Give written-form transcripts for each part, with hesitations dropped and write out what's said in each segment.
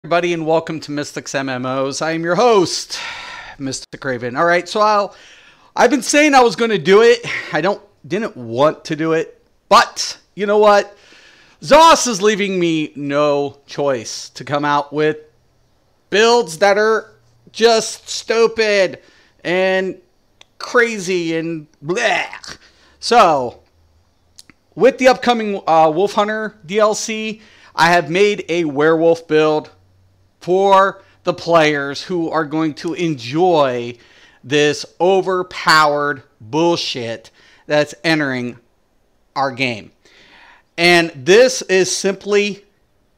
Everybody, and welcome to Mystics MMOs. I am your host, Mystic Raven. All right, so I've been saying I was going to do it. I didn't want to do it, but you know what? Zoss is leaving me no choice to come out with builds that are just stupid and crazy and bleh. So, with the upcoming Wolf Hunter DLC, I have made a werewolf build for the players who are going to enjoy this overpowered bullshit that's entering our game. And this is simply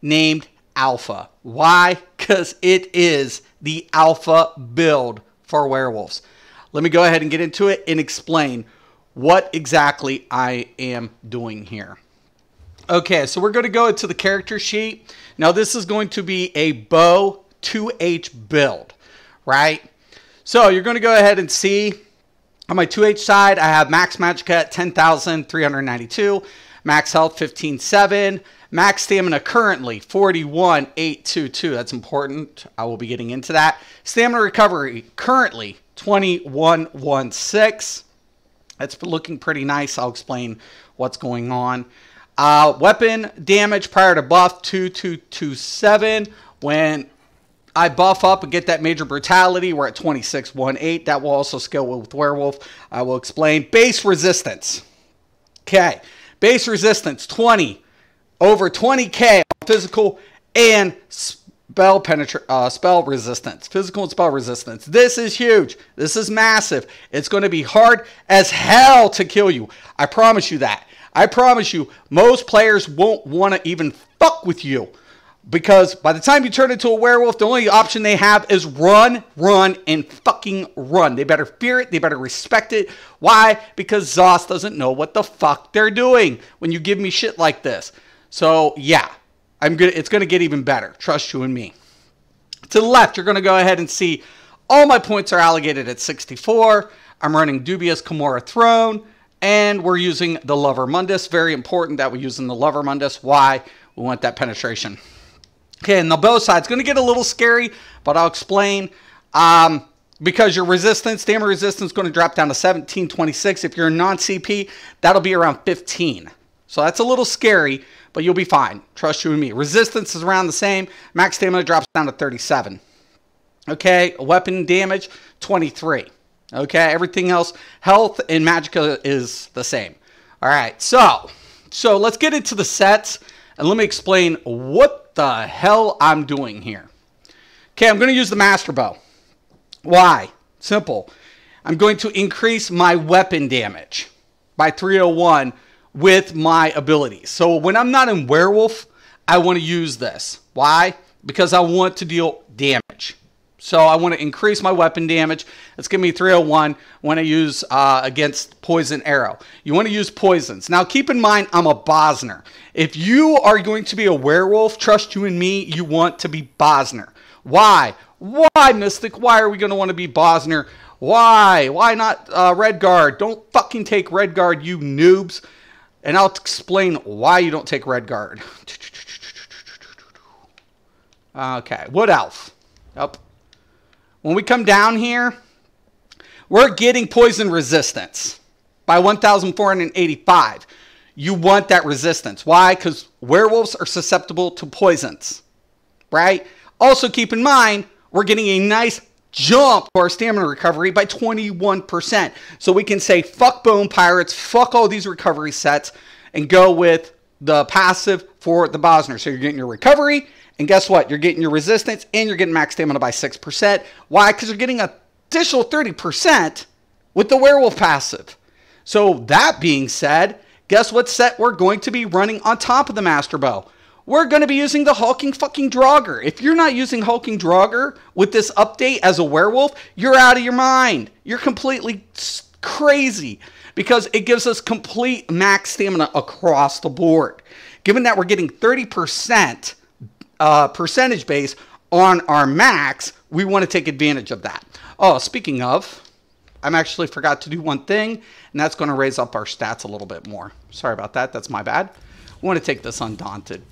named Alpha. Why? Because it is the alpha build for werewolves. Let me go ahead and get into it and explain what exactly I am doing here. Okay, so we're going to go into the character sheet. Now, this is going to be a bow 2H build, right? So you're going to go ahead and see on my 2H side, I have max magic at 10,392, max health 15,700, max stamina currently 41,822. That's important. I will be getting into that. Stamina recovery currently 21,16. That's looking pretty nice. I'll explain what's going on. Weapon damage prior to buff 2227. When I buff up and get that major brutality, we're at 2618. That will also scale with werewolf. I will explain. Base resistance. Okay. Base resistance 20. Over 20k on physical and spell resistance. Physical and spell resistance. This is huge. This is massive. It's going to be hard as hell to kill you. I promise you that. I promise you, most players won't want to even fuck with you. Because by the time you turn into a werewolf, the only option they have is run, run, and fucking run. They better fear it. They better respect it. Why? Because Zoss doesn't know what the fuck they're doing when you give me shit like this. So, yeah. It's going to get even better. Trust you and me. To the left, you're going to go ahead and see all my points are allocated at 64. I'm running Dubious Kimura Throne. And we're using the Lover Mundus. Very important that we're using the Lover Mundus. Why? We want that penetration. Okay, and the bow side, it's going to get a little scary, but I'll explain. Because your resistance, stamina resistance, is going to drop down to 1726. If you're a non-CP, that'll be around 15. So that's a little scary, but you'll be fine. Trust you and me. Resistance is around the same. Max stamina drops down to 37. Okay, weapon damage, 23. Okay, everything else, health and magicka is the same. All right, so let's get into the sets, and let me explain what the hell I'm doing here. Okay, I'm going to use the Master Bow. Why? Simple. I'm going to increase my weapon damage by 301 with my abilities. So when I'm not in Werewolf, I want to use this. Why? Because I want to deal damage. So I want to increase my weapon damage. It's going to be 301 when I use against Poison Arrow. You want to use poisons. Now keep in mind, I'm a Bosner. If you are going to be a werewolf, trust you and me, you want to be Bosner. Why? Why, Mystic? Why are we going to want to be Bosner? Why? Why not Redguard? Don't fucking take Redguard, you noobs. And I'll explain why you don't take Redguard. Okay, Wood Elf. Yep. When we come down here, we're getting poison resistance by 1,485. You want that resistance. Why? Because werewolves are susceptible to poisons, right? Also, keep in mind, we're getting a nice jump to our stamina recovery by 21%. So we can say, fuck Bone Pirates, fuck all these recovery sets, and go with the passive for the Bosner. So you're getting your recovery. And guess what? You're getting your resistance and you're getting max stamina by 6%. Why? Because you're getting an additional 30% with the werewolf passive. So that being said, guess what set we're going to be running on top of the Master Bow? We're going to be using the Hulking fucking Draugr. If you're not using Hulking Draugr with this update as a werewolf, you're out of your mind. You're completely crazy because it gives us complete max stamina across the board. Given that we're getting 30% percentage base on our max, we want to take advantage of that. Oh, speaking of, I actually forgot to do one thing, and that's going to raise up our stats a little bit more. Sorry about that. That's my bad. I want to take this Undaunted.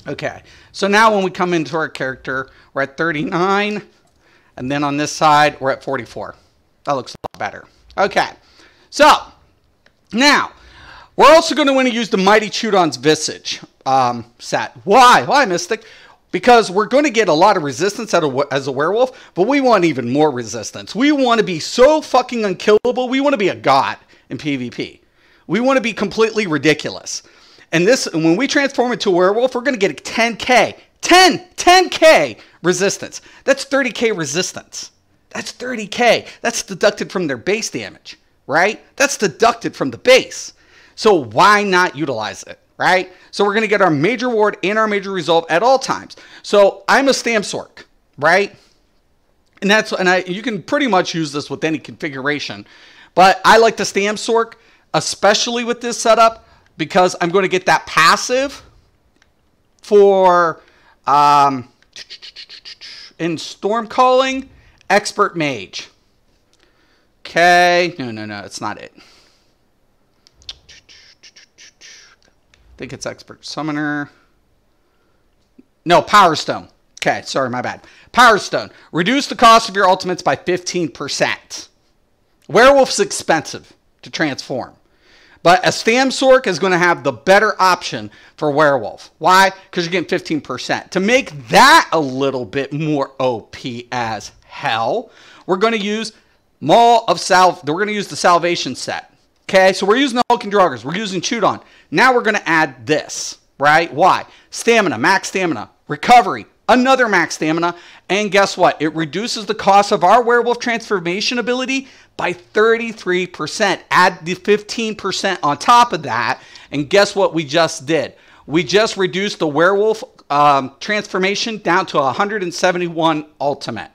Okay, so now when we come into our character, we're at 39, and then on this side, we're at 44. That looks a lot better. Okay, so now we're also going to want to use the Mighty Chudon's Visage set. Why, Mystic? Because we're going to get a lot of resistance as a werewolf, but we want even more resistance. We want to be so fucking unkillable. We want to be a god in PvP. We want to be completely ridiculous. And when we transform into a werewolf, we're going to get 10k. 10k resistance. That's 30k resistance. That's 30k. That's deducted from their base damage, right? That's deducted from the base. So why not utilize it, right? So we're going to get our major ward and our major resolve at all times. So I'm a Stamsork, right? And you can pretty much use this with any configuration. But I like the Stamsork, especially with this setup, because I'm going to get that passive for in Storm Calling, Expert Mage. Okay, no, it's not it. I think it's Expert Summoner. No, Power Stone. Okay, sorry, my bad. Power Stone. Reduce the cost of your ultimates by 15%. Werewolf's expensive to transform. But a Stamsork is going to have the better option for Werewolf. Why? Because you're getting 15%. To make that a little bit more OP as hell, we're going to use We're going to use the Salvation set. Okay, so we're using the Hulking Draugrs. We're using Chudon. Now we're going to add this, right? Why? Stamina, max stamina. Recovery, another max stamina. And guess what? It reduces the cost of our werewolf transformation ability by 33%. Add the 15% on top of that. And guess what we just did? We just reduced the werewolf transformation down to 171 ultimate.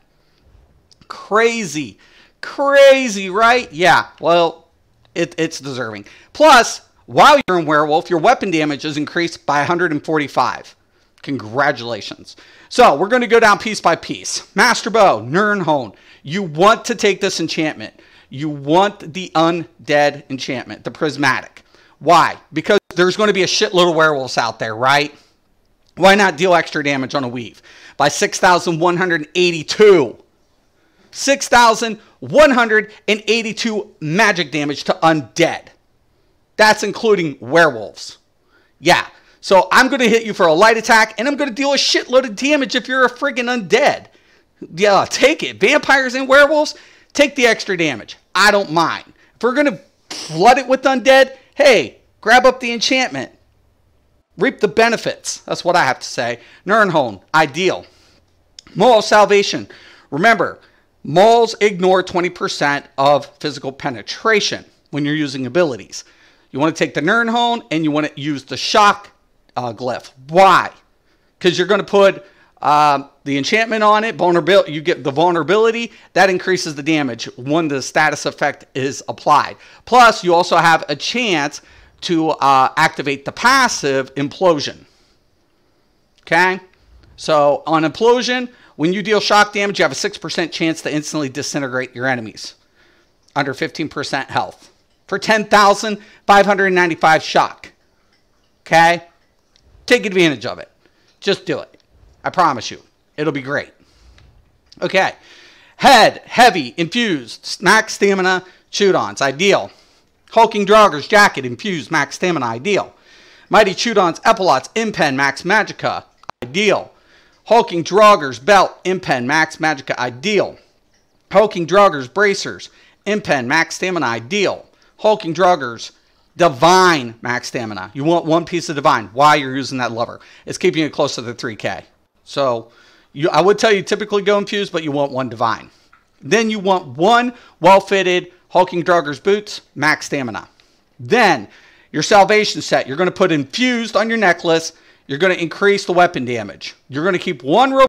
Crazy. Crazy, right? Yeah, well, it's deserving. Plus, while you're in werewolf, your weapon damage is increased by 145. Congratulations. So we're going to go down piece by piece. Master Bow, Nirnhone. You want to take this enchantment. You want the undead enchantment, the prismatic. Why? Because there's going to be a shitload of werewolves out there, right? Why not deal extra damage on a weave? By 6,182. 6,182 magic damage to undead. That's including werewolves. Yeah. So I'm going to hit you for a light attack, and I'm going to deal a shitload of damage if you're a friggin' undead. Yeah, take it. Vampires and werewolves, take the extra damage. I don't mind. If we're going to flood it with undead, hey, grab up the enchantment. Reap the benefits. That's what I have to say. Nirnhone, ideal. Maul Salvation. Remember, Mauls ignore 20% of physical penetration when you're using abilities. You want to take the Nirnhone and you want to use the shock glyph. Why? Because you're going to put the enchantment on it, vulnerability. You get the vulnerability. That increases the damage when the status effect is applied. Plus, you also have a chance to activate the passive Implosion. Okay? So, on Implosion, when you deal shock damage, you have a 6% chance to instantly disintegrate your enemies under 15% health for 10,595 shock. Okay? Take advantage of it. Just do it. I promise you. It'll be great. Okay. Head, heavy, infused, max stamina, Chudons, ideal. Hulking Draugrs, jacket, infused, max stamina, ideal. Mighty Chudons, epaulets, impen, max magicka, ideal. Hulking Draugrs, belt, impen, max magicka, ideal. Hulking Draugrs, bracers, impen, max stamina, ideal. Hulking Draugrs, divine, max stamina. You want one piece of divine. Why you're using that lever? It's keeping you close to the 3k. So I would tell you typically go infused, but you want one divine. Then you want one well-fitted Hulking Draugrs boots, max stamina. Then your salvation set, you're going to put infused on your necklace. You're going to increase the weapon damage. You're going to keep one rope